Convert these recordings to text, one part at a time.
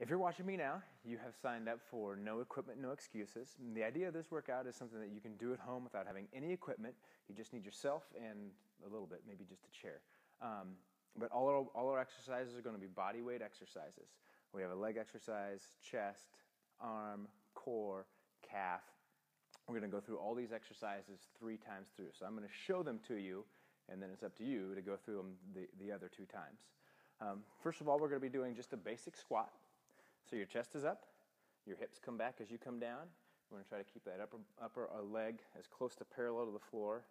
If you're watching me now, you have signed up for No Equipment, No Excuses. And the idea of this workout is something that you can do at home without having any equipment. You just need yourself and a little bit, maybe just a chair. But all our exercises are going to be body weight exercises. We have a leg exercise, chest, arm, core, calf. We're going to go through all these exercises 3 times through. So I'm going to show them to you, and then it's up to you to go through them the other 2 times. First of all, we're going to be doing just a basic squat. So your chest is up, your hips come back as you come down. We're going to try to keep that upper leg as close to parallel to the floor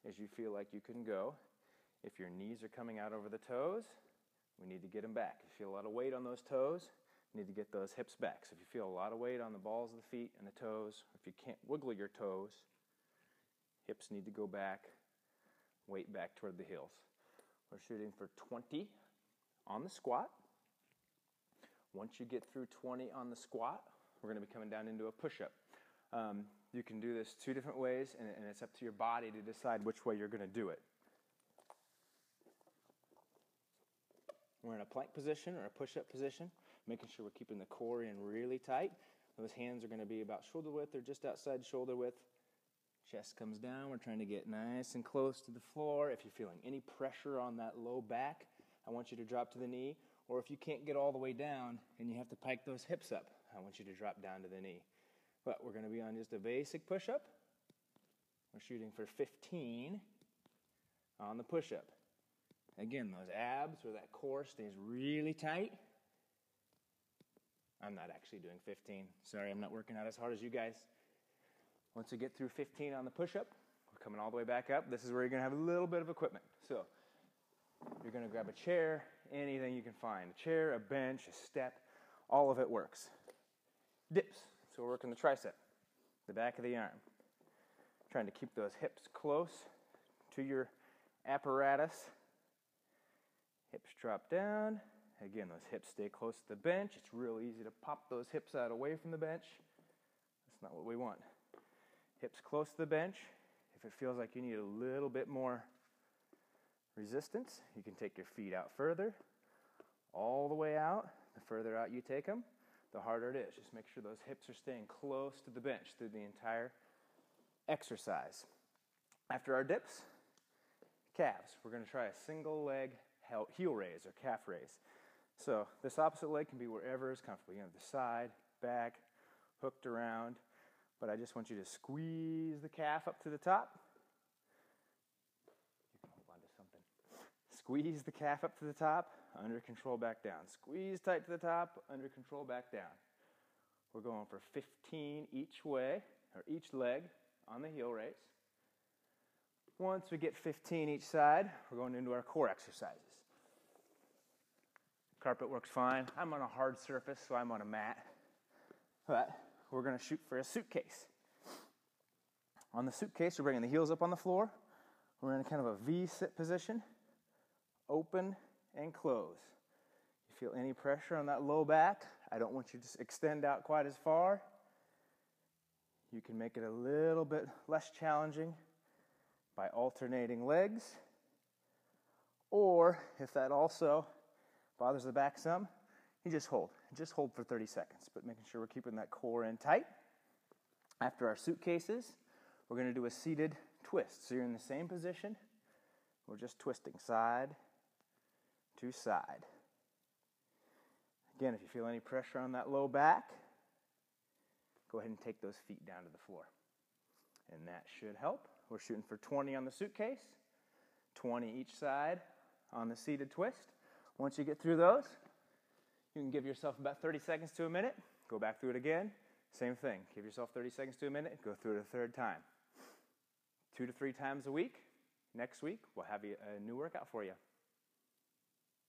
as you feel like you can go. If your knees are coming out over the toes, we need to get them back. If you feel a lot of weight on those toes, you need to get those hips back. So if you feel a lot of weight on the balls of the feet and the toes, if you can't wiggle your toes, hips need to go back, weight back toward the heels. We're shooting for 20 on the squat. Once you get through 20 on the squat, we're going to be coming down into a push-up. You can do this 2 different ways, and it's up to your body to decide which way you're going to do it. We're in a plank position or a push-up position, making sure we're keeping the core in really tight. Those hands are going to be about shoulder width or just outside shoulder width. Chest comes down. We're trying to get nice and close to the floor. If you're feeling any pressure on that low back, I want you to drop to the knee. Or if you can't get all the way down and you have to pike those hips up, I want you to drop down to the knee. But we're going to be on just a basic push-up. We're shooting for 15 on the push-up. Again, those abs or that core stays really tight. I'm not actually doing 15. Sorry, I'm not working out as hard as you guys. Once you get through 15 on the push-up, we're coming all the way back up. This is where you're going to have a little bit of equipment. So you're going to grab a chair, anything you can find. A chair, a bench, a step, all of it works. Dips. So we're working the tricep, the back of the arm. Trying to keep those hips close to your apparatus. Hips drop down. Again, those hips stay close to the bench. It's real easy to pop those hips out away from the bench. That's not what we want. Hips close to the bench. If it feels like you need a little bit more resistance, you can take your feet out further, all the way out. The further out you take them, the harder it is. Just make sure those hips are staying close to the bench through the entire exercise. After our dips, calves. We're going to try a single leg heel raise or calf raise. So this opposite leg can be wherever is comfortable. You have the side, back, hooked around, but I just want you to squeeze the calf up to the top. You can hold on to something. Squeeze the calf up to the top, under control, back down. Squeeze tight to the top, under control, back down. We're going for 15 each way, or each leg on the heel raise. Once we get 15 each side, we're going into our core exercises. Carpet works fine. I'm on a hard surface, so I'm on a mat. But we're going to shoot for a suitcase. On the suitcase, we're bringing the heels up on the floor. We're in kind of a V-sit position. Open and close. You feel any pressure on that low back? I don't want you to extend out quite as far. You can make it a little bit less challenging by alternating legs. Or if that also bothers the back some, you just hold. Just hold for 30 seconds, but making sure we're keeping that core in tight. After our suitcases, we're going to do a seated twist. So you're in the same position. We're just twisting side to side. Again, if you feel any pressure on that low back, go ahead and take those feet down to the floor. And that should help. We're shooting for 20 on the suitcase, 20 each side on the seated twist. Once you get through those, you can give yourself about 30 seconds to a minute. Go back through it again. Same thing. Give yourself 30 seconds to a minute. Go through it a 3rd time. 2 to 3 times a week. Next week, we'll have a new workout for you.